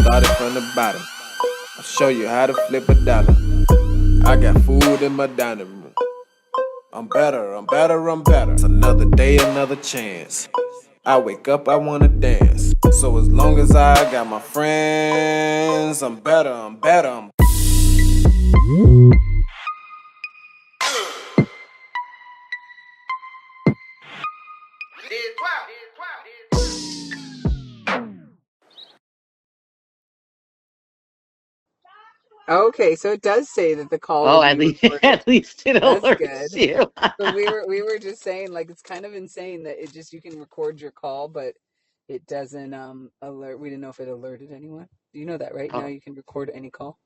started from the bottom. I'll show you how to flip a dollar. I got food in my dining room. I'm better, I'm better, I'm better. It's another day, another chance. I wake up, I wanna dance. So as long as I got my friends, I'm better, I'm better, I'm Okay, so it does say that the call will Oh, be at least recorded. at least it That's alerts good. you. Because we were just saying, like, it's kind of insane that it just, you can record your call, but it doesn't alert. We didn't know if it alerted anyone. Do you know that, right? Now Oh, you can record any call.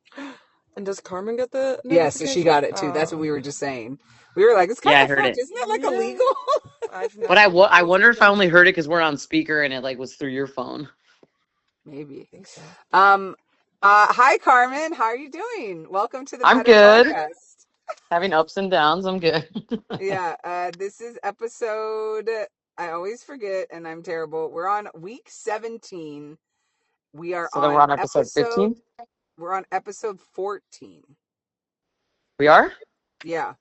And does Carmen get the Yeah, so she notification? got it too. That's what we were just saying. We were like, it's kind yeah, I of heard fucked. it. Isn't that like Yeah. illegal? I've But never I noticed wonder if I it. only heard it because we're on speaker and it like was through your phone. Maybe. I think so. Hi Carmen, how are you doing? Welcome to the I'm BetHer good. podcast. Having ups and downs. I'm good. Yeah, this is episode, I always forget and I'm terrible. We're on week 17. We are So then we're on on episode 15. we're on episode 14. We are? Yeah.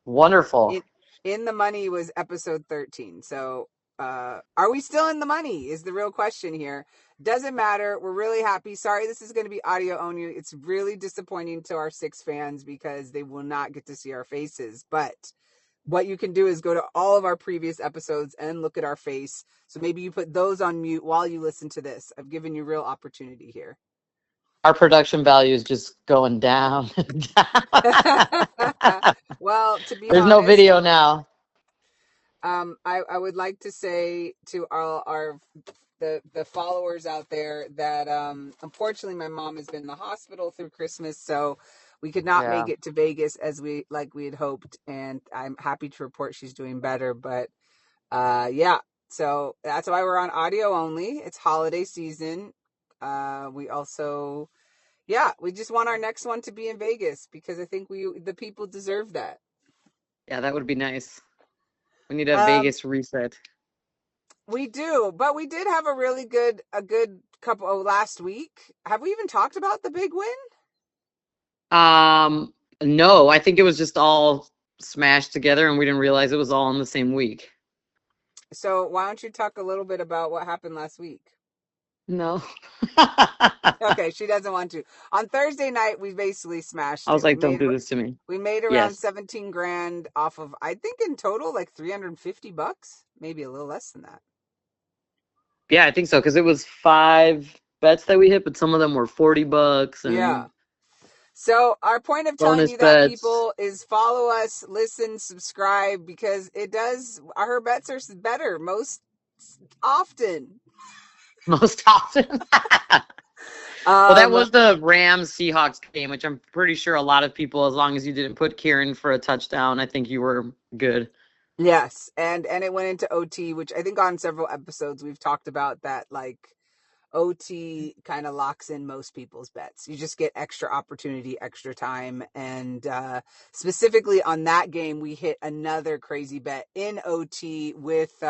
Wonderful. In the money was episode 13. So, are we still in the money is the real question here. Doesn't matter. We're really happy. Sorry, this is going to be audio only. It's really disappointing to our 6 fans because they will not get to see our faces. But what you can do is go to all of our previous episodes and look at our face. So maybe you put those on mute while you listen to this. I've given you real opportunity here. Our production value is just going down. Well, to be There's no honest, video now. I would like to say to all the followers out there that unfortunately my mom has been in the hospital through Christmas, so we could not Yeah. make it to Vegas as we had hoped, and I'm happy to report she's doing better. But yeah, so that's why we're on audio only. It's holiday season. We also, yeah, we just want our next one to be in Vegas because I think the people deserve that. Yeah, that would be nice. We need a Um, Vegas reset. We do, but we did have a good couple last week. Have we even talked about the big win? Um, no, I think it was just all smashed together and we didn't realize it was all in the same week. So why don't you talk a little bit about what happened last week? No. Okay, she doesn't want to. On Thursday night, we basically smashed I was it. like, don't do this to me. We made around Yes. 17 grand off of, I think in total, like $350, maybe a little less than that. Yeah, I think so. Because it was 5 bets that we hit, but some of them were $40 Yeah. and So our point of telling bonus you that, bets. people, is follow us, listen, subscribe, because her bets are better most often. Most often. Well, that Um, was the Rams Seahawks game, which I'm pretty sure a lot of people, as long as you didn't put Kieran for a touchdown, I think you were good. yes, and it went into OT, which I think on several episodes we've talked about that, like, OT kind of locks in most people's bets. You just get extra opportunity, extra time, and specifically on that game, we hit another crazy bet in OT with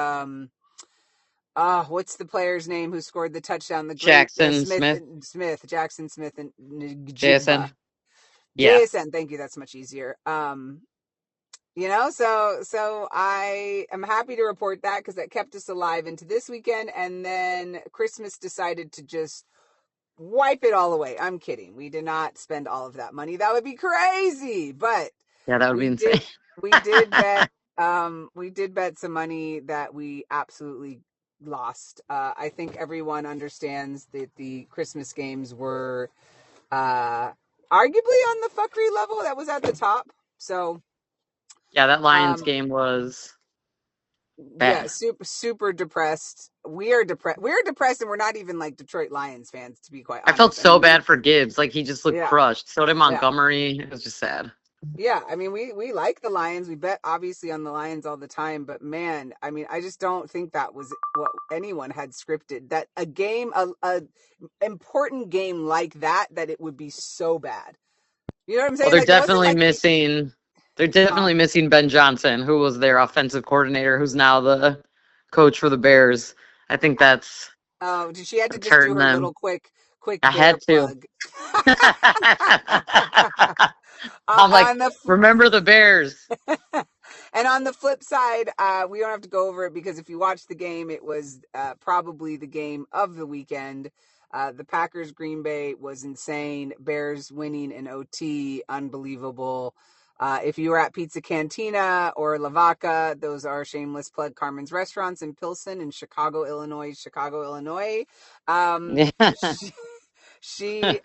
what's the player's name who scored the touchdown? The great Jackson Smith, Jackson Smith, and Njigba. JSN. Yeah. JSN, thank you. That's much easier. So I am happy to report that because that kept us alive into this weekend, and then Christmas decided to just wipe it all away. I'm kidding. We did not spend all of that money. That would be crazy, but Yeah, that would be we insane. we did bet some money that we absolutely lost. I think everyone understands that the Christmas games were arguably on the fuckery level. That was at the top. So Yeah, that Lions um game was yeah, bad. super depressed. We're depressed, and we're not even like Detroit Lions fans, to be quite I felt honest. I so mean, bad for Gibbs. Like, he just looked yeah, crushed. So did yeah. Montgomery. It was just sad. Yeah, I mean, we like the Lions. We bet obviously on the Lions all the time, but man, I mean, I just don't think that was what anyone had scripted. That a important game like that it would be so bad. You know what I'm Well, saying? they're Like, it wasn't definitely like missing. They're huh? definitely missing Ben Johnson, who was their offensive coordinator, who's now the coach for the Bears. I think that's Oh, she had to I'm just do turning her them. little quick I bear had to. plug. I'm like, On the remember the Bears. and on the flip side, we don't have to go over it because if you watch the game, it was probably the game of the weekend. The Packers Green Bay was insane. Bears winning in OT, unbelievable. If you were at Pizza Cantina or La Vaca, those are shameless plug Carmen's restaurants in Pilsen in Chicago, Illinois. Um, Yeah. she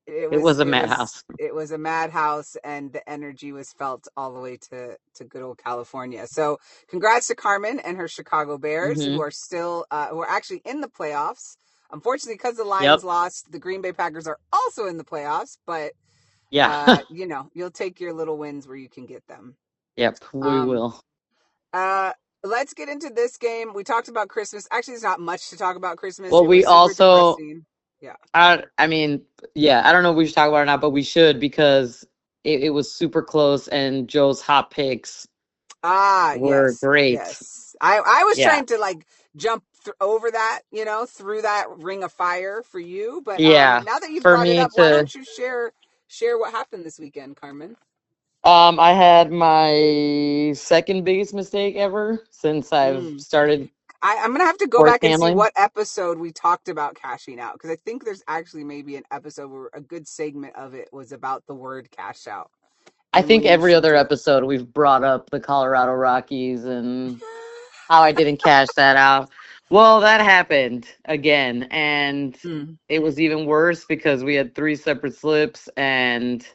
it It was was a it was madhouse. it was a madhouse, and the energy was felt all the way to good old California. So congrats to Carmen and her Chicago Bears, who Hmm. are still who are actually in the playoffs. Unfortunately, because the Yep. Lions lost, the Green Bay Packers are also in the playoffs, but Yeah. you'll take your little wins where you can get them. Yep. We um will. uh let's get into this game. We talked about Christmas. Actually, there's not much to talk about Christmas. Well, It we was super also, depressing. Yeah. I mean, yeah, I don't know if we should talk about it or not, but we should because it was super close and Joe's hot picks Ah, were yes, great. yes. I was Yeah. trying to like jump over that, through that ring of fire for you. But Yeah. now that you've For brought it me up, why to, don't you share what happened this weekend, Carmen? I had my second biggest mistake ever since I've Mm. started I'm gonna have to go sports back and see gambling. what episode we talked about cashing out, because I think there's actually maybe an episode where a good segment of it was about the word cash out I and think when you every should other do it. episode we've brought up the Colorado Rockies and how I didn't cash that out. Well, that happened again, and Mm, it was even worse because we had three separate slips, and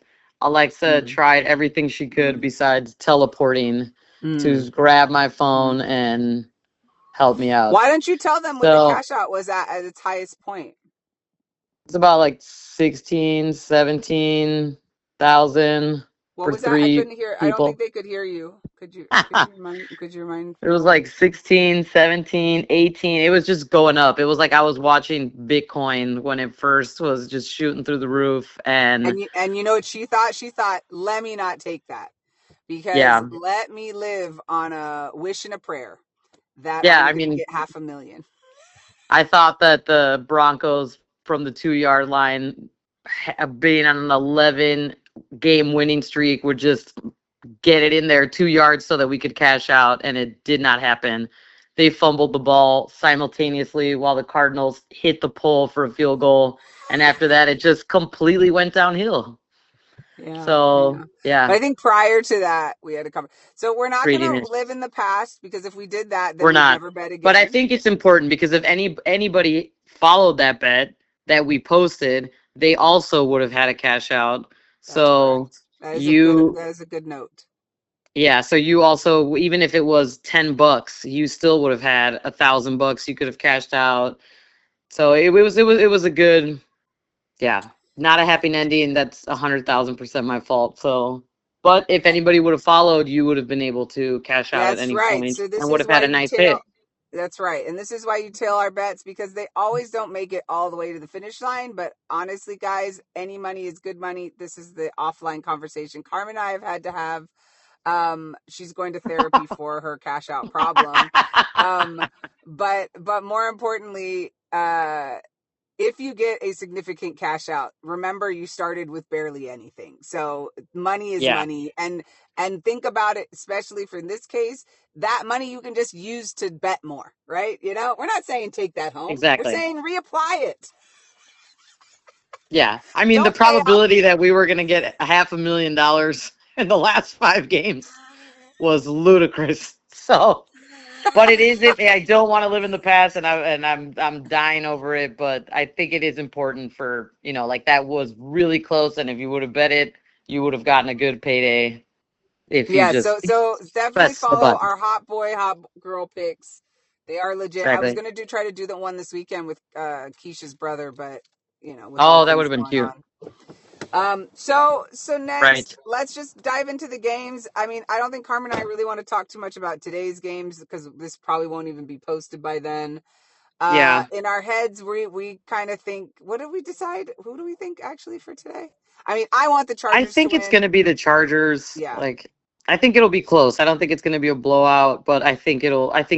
Alexa mm, tried everything she could mm, besides teleporting to mm, grab my mm. phone and help me out. Why don't you tell them what the So cash out was at its highest point? it's about like 16, 17,000 What for was that? I three couldn't hear. I don't think people. they could hear you. Could you remind It was people? like 16, 17, 18. It was just going up. It was like I was watching Bitcoin when it first was just shooting through the roof. And And you know what she thought? She thought, let me not take that, because yeah, let me live on a wish and a prayer that yeah. I'm I gonna mean, get 500,000. I thought that the Broncos from the 2 yard line, being on an 11 game winning streak, would just get it in there 2 yards so that we could cash out. And it did not happen. They fumbled the ball simultaneously while the Cardinals hit the pole for a field goal. And after that, it just completely went downhill. Yeah, So yeah. But yeah, I think prior to that, we had to cover. So we're not pretty gonna much. live in the past, because if we did that, then We're we'd not. never bet But I again. think it's important because if anybody followed that bet that we posted, they also would have had a cash out. That's So correct. That is a good. you, That is a good note. yeah. So you also, even if it was $10, you still would have had $1,000 you could have cashed out. So it was a good, yeah, not a happy ending. That's 100,000% my fault. So, but if anybody would have followed, you would have been able to cash out at That's any right. point So this and would is have why had a you nice tail. hit. That's right. And this is why you tail our bets, because they always don't make it all the way to the finish line. But honestly, guys, any money is good money. This is the offline conversation Carmen and I have had to have. She's going to therapy for her cash out problem. Um, but more importantly, if you get a significant cash out, remember you started with barely anything. So money is Yeah, money, and think about it, especially for in this case, that money you can just use to bet more, right? We're not saying take that home. We're exactly. saying reapply it. Yeah. I mean, the Don't pay out. probability that we were going to get $500,000 in the last 5 games was ludicrous. So, but it is if I don't want to live in the past and I'm dying over it, but I think it is important for, like that was really close and if you would have bet it, you would have gotten a good payday if you Yeah, just so definitely press the follow button. our hot boy, hot girl picks. They are legit. I was Exactly. gonna try to do the one this weekend with Keisha's brother, but with all Oh, that would things have been going cute. on. So next, Right. let's just dive into the games. I mean, I don't think Carmen and I really want to talk too much about today's games, because this probably won't even be posted by then. Yeah. In our heads, we kind of think, what did we decide? Who do we think actually for today? I mean, I want the I Chargers to think it's win. going to be the Chargers. Yeah. Like, I think it'll be close. I don't think it's going to be a blowout, but I think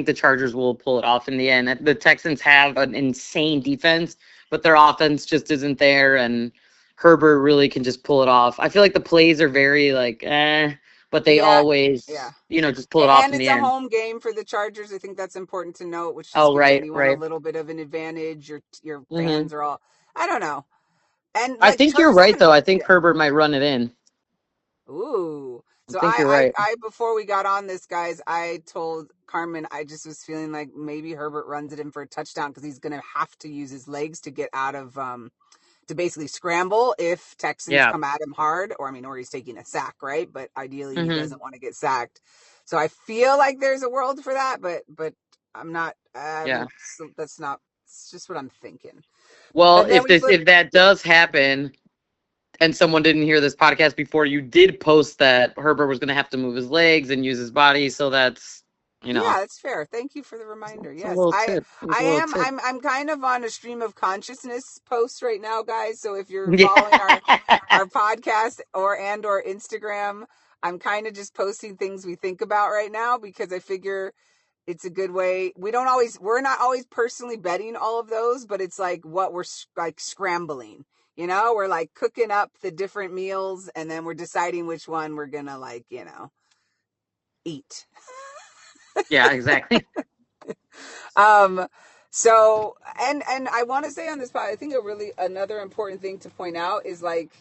the Chargers will pull it off in the end. The Texans have an insane defense, but their offense just isn't there, and Herbert really can just pull it off. I feel like the plays are very like but they Yeah, always, yeah. just pull it off And in it's the a end. home game for the Chargers. I think that's important to note, which just Oh, gives right, anyone a right. little bit of an advantage. Your Hmm. fans are all, I don't know. And I like think you're Chargers right haven't, though. I think yeah. Herbert might run it in. Ooh. I So think you're right. before we got on this, guys, I told Carmen I just was feeling like maybe Herbert runs it in for a touchdown because he's going to have to use his legs to get out of to basically scramble if Texans Yeah. come at him hard, or he's taking a sack, right? But ideally, he Hmm. doesn't want to get sacked. So I feel like there's a world for that, but I'm not. Yeah. So that's not. It's just what I'm thinking. Well, And then we flip. if that does happen, and someone didn't hear this podcast before, you did post that Herbert was going to have to move his legs and use his body. So that's, Yeah, that's fair. Thank you for the reminder. it's a Yes, little I tip. It's I a little am. tip. I'm kind of on a stream of consciousness post right now, guys. So if you're following Yeah. our podcast or Instagram, I'm kind of just posting things we think about right now because I figure it's a good way. We're not always personally betting all of those, but it's like what we're like scrambling. We're like cooking up the different meals and then we're deciding which one we're gonna eat. Yeah, exactly. Um, so and I want to say on this part, I think another important thing to point out is like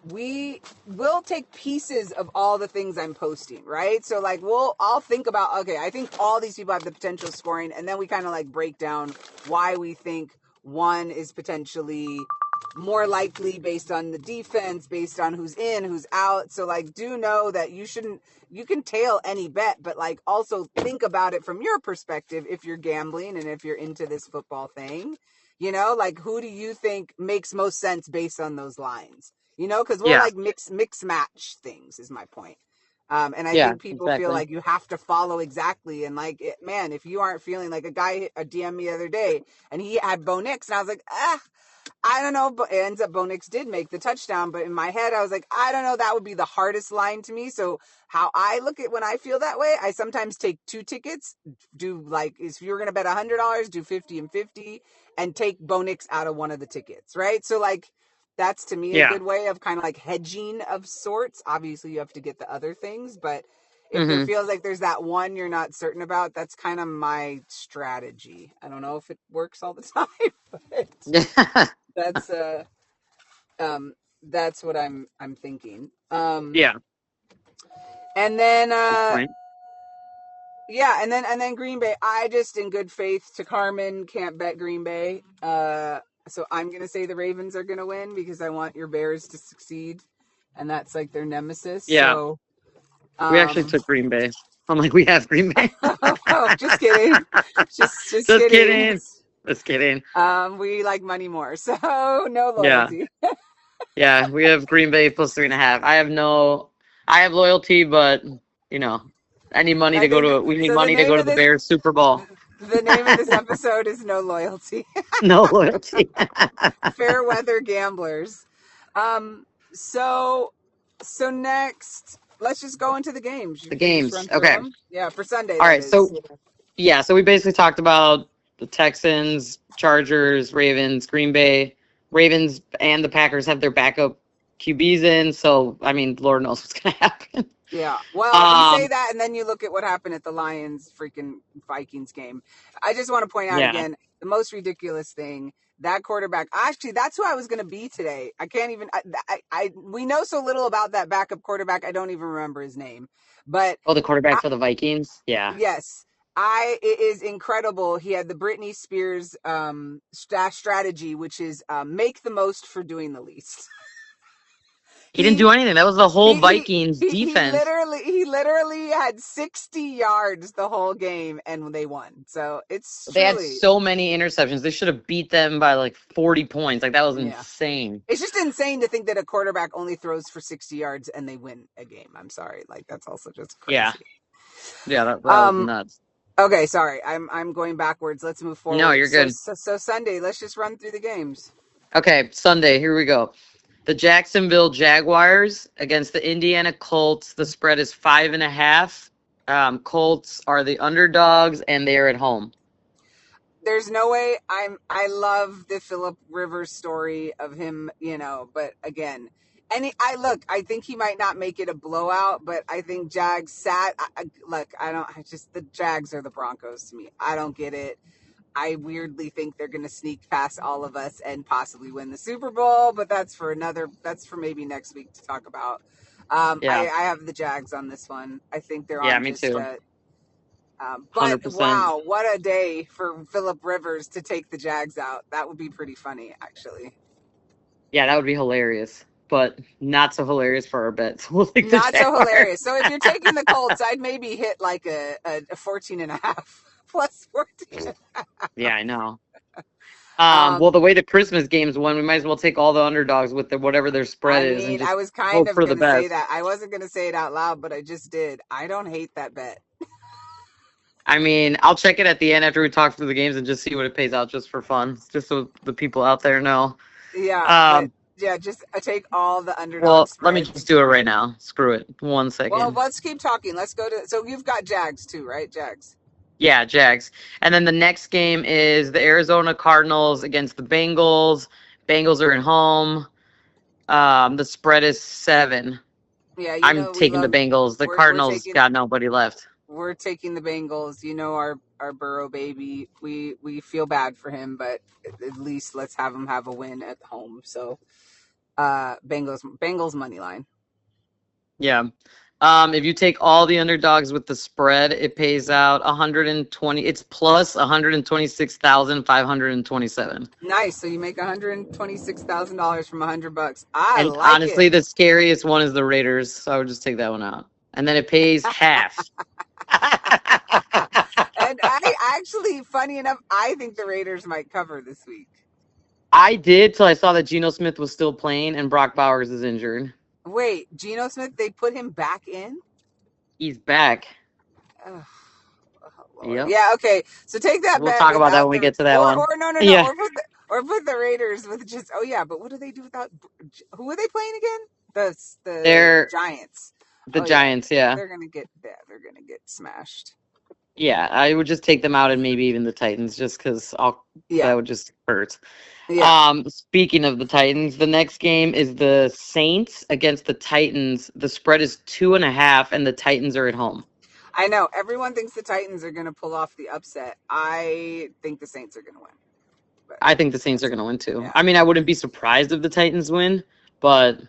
we will take pieces of all the things I'm posting, right? So like I'll think about, okay, I think all these people have the potential scoring, and then we kind of like break down why we think one is potentially more likely based on the defense, based on who's in, who's out. So like do know that you can tail any bet, but like also think about it from your perspective if you're gambling and if you're into this football thing. Like who do you think makes most sense based on those lines? Because we'll Yeah. like mix match things is my point. And I Yeah, think people feel exactly. like you have to follow exactly. And like, man, if you aren't feeling like a guy hit a DM me the other day and he had Bo Nix and I was like, I don't know, but it ends up Bo Nix did make the touchdown. But in my head, I was like, I don't know, that would be the hardest line to me. So how I look at when I feel that way, I sometimes take 2 tickets, do like, if you're going to bet $100, do 50 and 50 and take Bo Nix out of one of the tickets. Right. So like, that's to me a Yeah. good way of kind of like hedging of sorts. Obviously you have to get the other things, but if there Hmm. feels like there's that one you're not certain about, that's kind of my strategy. I don't know if it works all the time, but Yeah. that's um that's what I'm thinking. Yeah. And then Good point. yeah, and then Green Bay. I just in good faith to Carmen can't bet Green Bay. So I'm gonna say the Ravens are gonna win because I want your Bears to succeed, and that's like their nemesis. Yeah. So We actually um took Green Bay. I'm like, we have Green Bay. oh, just kidding. Just Just kidding. kidding. Just kidding. We like money more, so no Yeah. loyalty. Yeah. We have Green Bay plus 3.5. I have loyalty, but you know, I need money I to go think to, we need so. The money to name go to of the this Bears Super Bowl. the name of this episode is No Loyalty. No loyalty. Fair weather gamblers. Um, so so next, let's just go into the games. The You can just games. run through Okay. them. Yeah, for Sunday All that right. is. So we basically talked about the Texans, Chargers, Ravens, Green Bay. Ravens and the Packers have their backup QBs in, so I mean, Lord knows what's gonna happen. Yeah. Well, you say Um, that, and then you look at what happened at the Lions freaking Vikings game. I just want to point out yeah. again the most ridiculous thing. That quarterback, actually, that's who I was going to be today. I can't even. We know so little about that backup quarterback. I don't even remember his name. But Oh, the quarterback I, for the Vikings. Yeah. yes, it is incredible. He had the Britney Spears strategy, which is make the most for doing the least. He didn't He do anything. That was the whole he Vikings he defense. literally had 60 yards the whole game and they won. So it's They had truly, so many interceptions. They should have beat them by like 40 points. Like that was yeah. insane. It's just insane to think that a quarterback only throws for 60 yards and they win a game. I'm sorry. Like that's also just Yeah. crazy. Yeah, that was Um nuts. okay, sorry. I'm going backwards. Let's move No, forward. you're So good. so Sunday, let's just run through the games. Okay, Sunday, here we go. The Jacksonville Jaguars against the Indiana Colts. The spread is 5.5. Colts are the underdogs, and they are at home. There's no way. I love the Philip Rivers story of him, but again, I think he might not make it a blowout, but I think Jags the Jags are the Broncos to me. I don't get it. I weirdly think they're going to sneak past all of us and possibly win the Super Bowl, but that's for maybe next week to talk about. Yeah. I have the Jags on this one. I think they're Yeah, on me just too. but 100%. wow, what a day for Philip Rivers to take the Jags out. That would be pretty funny, actually. Yeah, that would be hilarious, but not so hilarious for our bets. We'll take the Not so Jaguars. hilarious. So if you're taking the Colts, I'd maybe hit like a 14 and a half plus 14. Yeah, I know. Um, Well, the way the Christmas games won, we might as well take all the underdogs with whatever their spread I is and mean, I just was kind hope of for the going to say best. that. I wasn't going to say it out loud, but I just did. I don't hate that bet. I mean, I'll check it at the end after we talk through the games and just see what it pays out just for fun, just so the people out there know. Yeah, but Um, yeah, just take all the underdog well, let me spreads. just do it right now. Screw it. 1 Well, second. let's keep talking. Let's go to. So you've got Jags too, right? Jags. Yeah, Jags. And then the next game is the Arizona Cardinals against the Bengals. Bengals are at home. The spread is 7. Yeah, I'm we taking the love. Bengals. The We're Cardinals taking got nobody left. we're taking the Bengals. Our Burrow baby. We feel bad for him, but at least let's have him have a win at home. So, Bengals money line. Yeah. If you take all the underdogs with the spread, it pays out 120. It's plus 126,527. Nice. So you make $126,000 from $100. I And like it. honestly, the scariest one is the Raiders, so I would just take that one out. And then it pays half. And I actually, funny enough, I think the Raiders might cover this week. I did till I saw that Geno Smith was still playing and Brock Bowers is injured. Wait, Geno Smith, they put him back in? He's back. Oh, Lord. Yep. Yeah, okay. So take that We'll bet talk about that without when we the get to that one. or no, Yeah. or put the Raiders with just but what do they do without who are they playing again? The They're Giants. the Giants, yeah. They're gonna get smashed. Yeah, I would just take them out and maybe even the Titans just because that would just hurt. Yeah. Speaking of the Titans, the next game is the Saints against the Titans. The spread is 2.5, and the Titans are at home. I know. Everyone thinks the Titans are gonna pull off the upset. I think the Saints are gonna win. But I think the Saints are going to win too. yeah. I mean, I wouldn't be surprised if the Titans win, but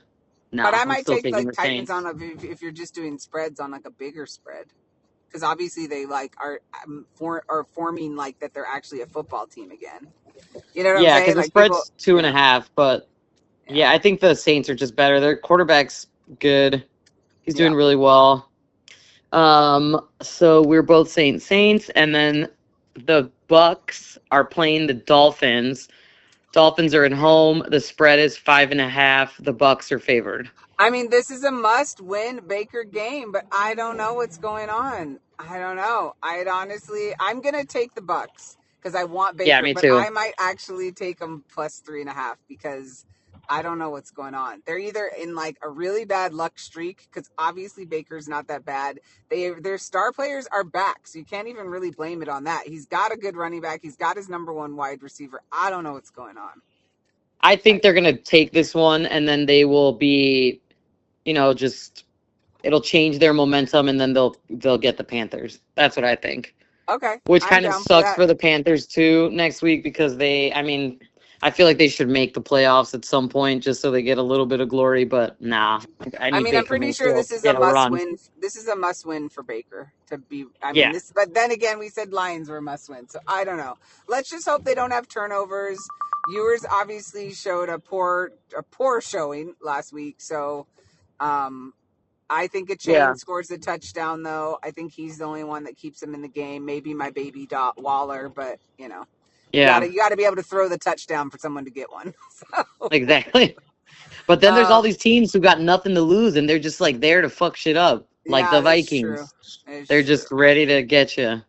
no, But I I'm might still take taking like the Titans Saints. on if you're just doing spreads on like a bigger spread, because obviously they are forming like that they're actually a football team again. You know what I'm Yeah, saying? because the Like people, spread's 2.5, but yeah, I think the Saints are just better. Their quarterback's good. He's doing really well. So we're both saying Saints, and then the Bucks are playing the Dolphins. Dolphins are at home. The spread is 5.5. The Bucks are favored. I mean, this is a must-win Baker game, but I don't know what's going on. I don't know. I'm gonna take the Bucks because I want Baker, Yeah, me but too. I might actually take them plus 3.5 because I don't know what's going on. They're either in like a really bad luck streak because obviously Baker's not that bad. Their star players are back, so you can't even really blame it on that. He's got a good running back. He's got his number one wide receiver. I don't know what's going on. I think they're going to take this one, and then they will be, just it'll change their momentum, and then they'll get the Panthers. That's what I think. Okay, Which I'm kind of down sucks that. for the Panthers too next week because I feel like they should make the playoffs at some point just so they get a little bit of glory. But nah, I need I'm Baker pretty sure Mayfield this to is a get a must run. win. This is a must win for Baker to be. Yeah. But then again, we said Lions were a must win, so I don't know. Let's just hope they don't have turnovers. Ewers obviously showed a poor showing last week, so I think Chain scores a touchdown though. I think he's the only one that keeps him in the game. Maybe my baby Waller, but you gotta be able to throw the touchdown for someone to get one. So, Exactly. But then there's all these teams who got nothing to lose, and they're just like there to fuck shit up, like the that's true. Vikings. They're just ready to get you.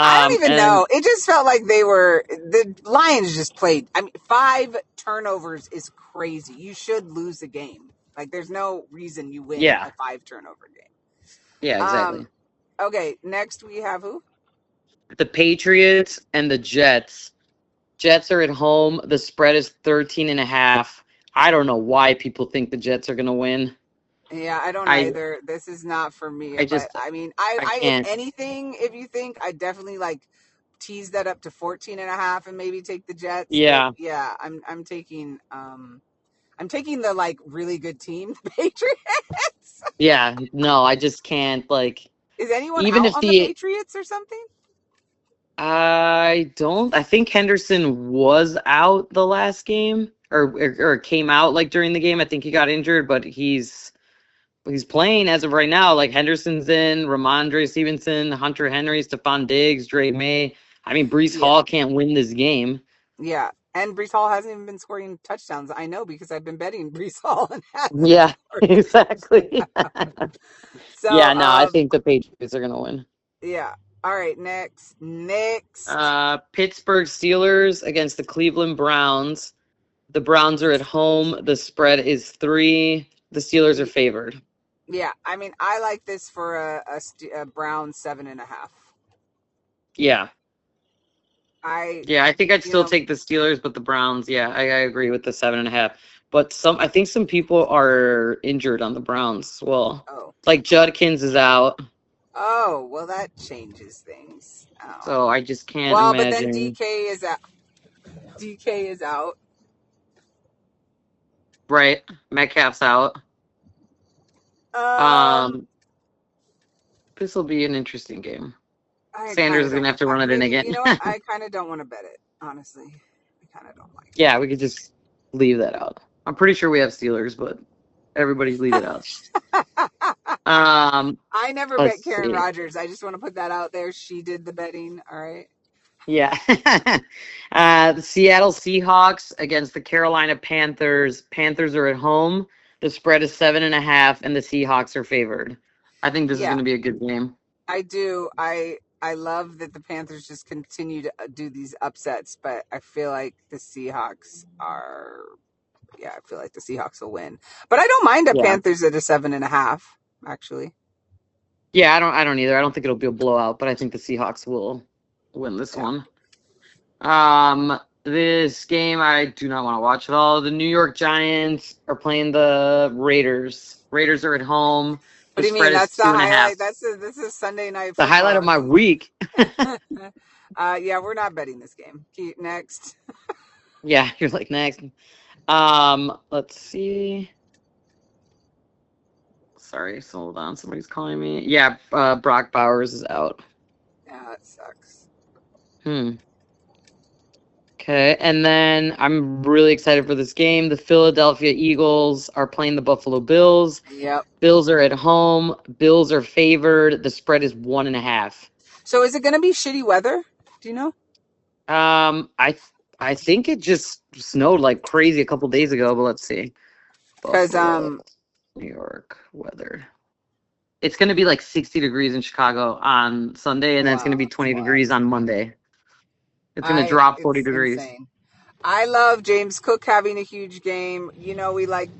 I don't even And know. It just felt like the Lions just played. I mean, 5 turnovers is crazy. You should lose a game. Like, there's no reason you win yeah, a 5 turnover game. yeah, exactly. Okay, next we have who? The Patriots and the Jets. Jets are at home. The spread is 13.5. I don't know why people think the Jets are going to win. Yeah, I don't I either. This is not for me. I But just I mean, I if can't. anything, if you think, I definitely like tease that up to 14.5 and maybe take the Jets. But Yeah, yeah, I'm taking the like really good team, the Patriots. yeah. No, I just can't. Like, Is anyone even out if on the the Patriots or something? I don't. I think Henderson was out the last game, or came out like during the game. I think he got injured, but he's playing as of right now. Like Henderson's in, Ramondre Stevenson, Hunter Henry, Stephon Diggs, Dre May. I mean, Brees Yeah, Hall can't win this game. yeah. And Brees Hall hasn't even been scoring touchdowns. I know because I've been betting Brees Hall and hasn't Yeah, scored a exactly. touchdown. So, Yeah, no, I think the Patriots are gonna win. yeah. All right, next. Pittsburgh Steelers against the Cleveland Browns. The Browns are at home. The spread is 3. The Steelers are favored. Yeah, I mean, I like this for a Brown 7.5. Yeah. I, Yeah, I think I'd you still know, take the Steelers, but the Browns, yeah, I agree with the 7.5. But I think some people are injured on the Browns as well. oh, Like Judkins is out, well, that changes things. Oh, so I just can't well, but then imagine. DK is out. DK is out. Right, Metcalf's out. Um, Um, this will be an interesting game. I kind Sanders of is gonna don't. have to run it in Maybe again. you know what? I kind of don't want to bet it. Honestly, I kind of don't like Yeah, we could just leave that out. I'm pretty sure we have Steelers, but everybody leave it out. it. Um, I never let's bet Karen see. Rogers. I just want to put that out there. She did the betting. All right. Yeah. The Seattle Seahawks against the Carolina Panthers. Panthers are at home. The spread is 7.5, and the Seahawks are favored. I think this is Yeah, going to be a good game. I do. I love that the Panthers just continue to do these upsets, but I feel like the Seahawks are. Yeah, I feel like the Seahawks will win, but I don't mind the Yeah. Panthers at a 7.5. Actually, Yeah, I don't either. I don't think it'll be a blowout, but I think the Seahawks will win this yeah. one. This game I do not want to watch at all. The New York Giants are playing the Raiders. Raiders are at home. What The do you mean? spread is That's the 2.5. highlight. This is Sunday night The highlight football. of my week. Yeah, we're not betting this game. Next. Yeah, you're like next. Let's see. Sorry, so hold on. Somebody's calling me. Yeah, Brock Bowers is out. Yeah, it sucks. Hmm. Okay, and then I'm really excited for this game. The Philadelphia Eagles are playing the Buffalo Bills. Yep. Bills are at home. Bills are favored. The spread is 1.5. So is it going to be shitty weather? Do you know? I think it just snowed like crazy a couple days ago, but let's see. Because Buffalo, New York weather. It's going to be like 60 degrees in Chicago on Sunday, and then it's going to be wow, 20 degrees on Monday. It's going to drop 40 it's degrees. insane. I love James Cook having a huge game. You know, we like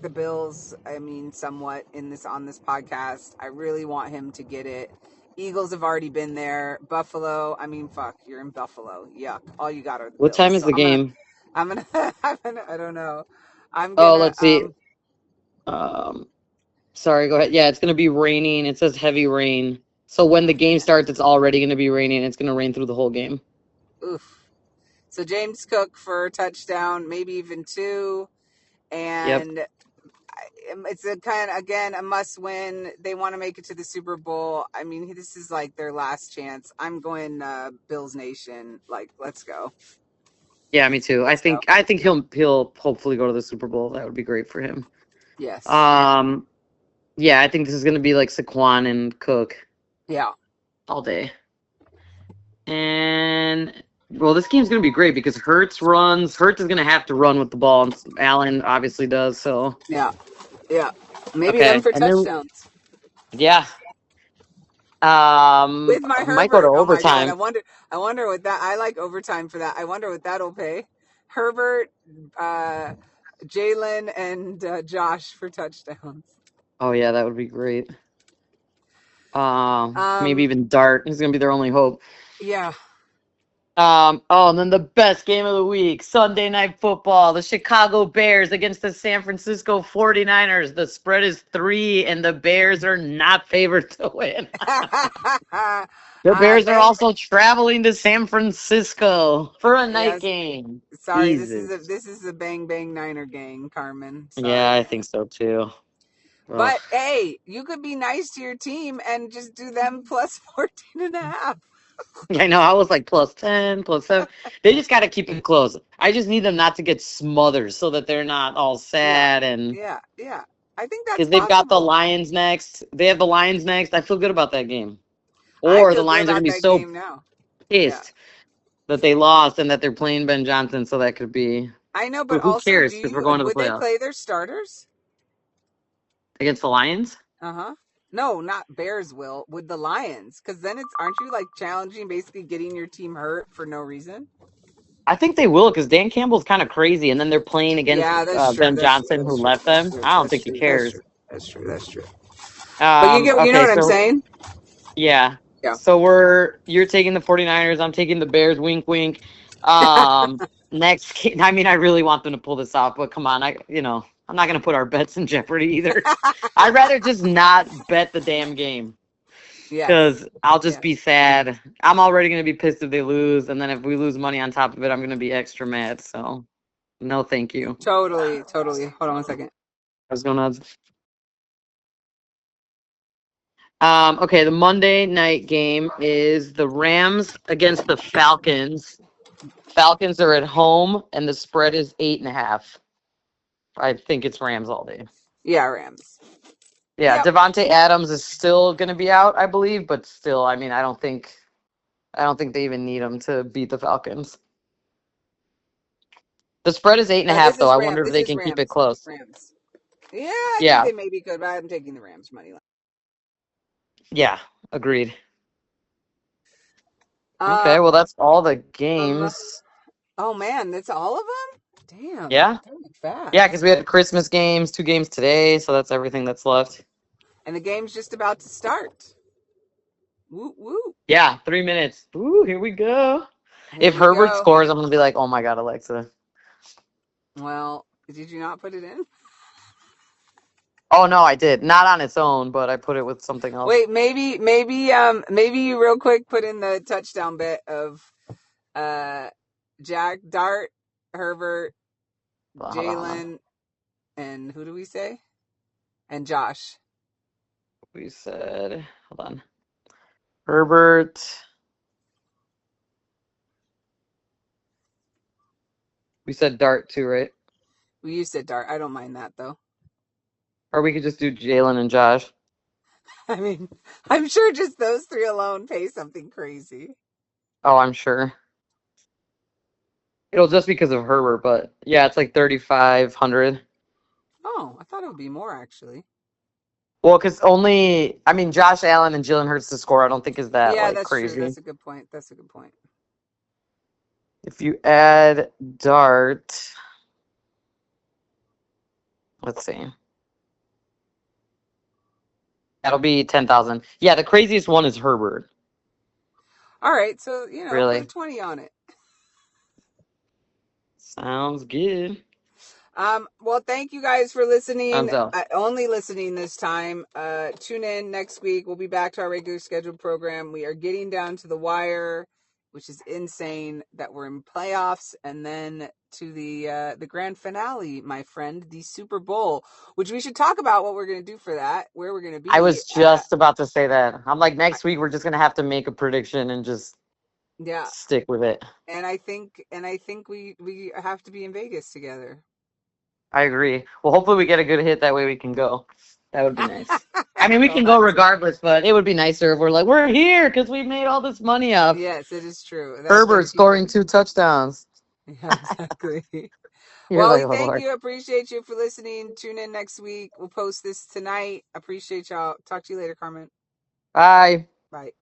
the Bills. I mean, somewhat on this podcast. I really want him to get it. Eagles have already been there. Buffalo. I mean, fuck, you're in Buffalo. Yuck. All you got are the What Bills. time is So the game? I'm gonna. I don't know. I'm Oh, gonna. let's see. Sorry, go ahead. Yeah, it's going to be raining. It says heavy rain. So when the game starts, it's already going to be raining. It's going to rain through the whole game. Oof. So James Cook for a touchdown, maybe even 2, Yep. and it's a kind of, again, a must win. They want to make it to the Super Bowl. I mean, this is like their last chance. I'm going Bills Nation. Like, let's go. Yeah, me too. Let's go. I think he'll hopefully go to the Super Bowl. That would be great for him. Yes. Yeah, I think this is going to be like Saquon and Cook Yeah. all day. And well, this game's going to be great because Hurts runs. Hurts is going to have to run with the ball, and Allen obviously does. So Yeah. Yeah. Maybe okay, them for and then touchdowns. yeah, With my Might go to Herbert. Oh my God. overtime. I wonder what that, I like overtime for that. I wonder what that'll pay. Herbert, Jalen, and Josh for touchdowns. Oh yeah, that would be great. Maybe Um, even Dart is gonna be their only hope. yeah. Oh, and then the best game of the week, Sunday Night Football, the Chicago Bears against the San Francisco 49ers. The spread is 3, and the Bears are not favored to win. The Bears are Thank, also traveling to San Francisco for a night yes. game. Sorry, Jesus. this is a bang bang Niner gang, Carmen. Yeah, Sorry. I think so too. Ugh. But hey, you could be nice to your team and just do them plus 14 and a half. I know. I was like plus 10, plus 7. They just got to keep it close. I just need them not to get smothered so that they're not all Yeah. sad and Yeah. I think that's because they've got the possible. Lions next. They have the Lions next. I feel good about that game. I Or the feel good Lions are going about to be that so game now. Yeah. pissed that they lost and that they're playing Ben Johnson. So that could be. I know, but But who also, cares? Because we're going to the would they playoffs play their starters? against the Lions. Uh-huh. No, not Bears will. With the Lions. Because then aren't you like challenging basically getting your team hurt for no reason? I think they will because Dan Campbell's kind of crazy, and then they're playing against Yeah, that's true. Ben Johnson, who left them. I don't think he cares. That's true. But you know Okay, what I'm so saying? yeah. Yeah. So you're taking the 49ers, I'm taking the Bears, wink wink. Next I mean I really want them to pull this off, but come on, I'm not gonna put our bets in jeopardy either. I'd rather just not bet the damn game. Yes. Because I'll just Yes. be sad. I'm already gonna be pissed if they lose, and then if we lose money on top of it, I'm gonna be extra mad. So no thank you. Totally. Hold on one second. What's going on? Okay, the Monday night game is the Rams against the Falcons. Falcons are at home, and the spread is 8.5. I think it's Rams all day. Yeah, Rams. Yeah, Yep. Devontae Adams is still going to be out, I believe, but still, I mean, I don't think they even need him to beat the Falcons. The spread is 8.5, This though. is I Rams. wonder if they can keep it close. Rams. Yeah, I think Yeah, they maybe could, but I'm taking the Rams money line. yeah, agreed. Okay, well, that's all the games. Oh man, that's all of them? Damn. Yeah, That went fast. yeah, because we had Christmas games, 2 games today, so that's everything that's left. And the game's just about to start. Woo woo. Yeah, 3 minutes. Ooh, here we go. Here If we Herbert go. scores, I'm gonna be like, oh my god, Alexa. Well, did you not put it in? Oh no, I did. Not on its own, but I put it with something else. Wait, maybe you real quick put in the touchdown bet of Jack, Dart, Herbert, Hold on, hold on. Jalen, and who do we say? And Josh. We said, hold on. Herbert. We said Dart too, right? Well, you said Dart. I don't mind that though. Or we could just do Jalen and Josh. I mean, I'm sure just those 3 alone pay something crazy. Oh, I'm sure. It'll just because of Herbert, but yeah, it's like 3,500. Oh, I thought it would be more actually. Well, because Josh Allen and Jalen Hurts to score, I don't think is that like That's crazy. true. That's a good point. If you add Dart, let's see. That'll be 10,000. Yeah, the craziest one is Herbert. All right, so Really? put a 20 on it. Sounds good. Well, thank you guys for listening. Thumbs up. Only listening this time. Tune in next week. We'll be back to our regular scheduled program. We are getting down to the wire, which is insane that we're in playoffs, and then to the grand finale, my friend, the Super Bowl, which we should talk about what we're going to do for that, where we're going to be. I was just about to say that. I'm like, next week we're just gonna have to make a prediction and just stick with it. And I think we have to be in Vegas together. I agree. Well, hopefully we get a good hit. That way we can go. That would be nice. I mean, we can go regardless, but it would be nicer if we're here because we made all this money up. Yes, it is true. Herbert scoring 2 touchdowns. Yeah, exactly. Well, we thank you. Appreciate you for listening. Tune in next week. We'll post this tonight. Appreciate y'all. Talk to you later, Carmen. Bye. Bye.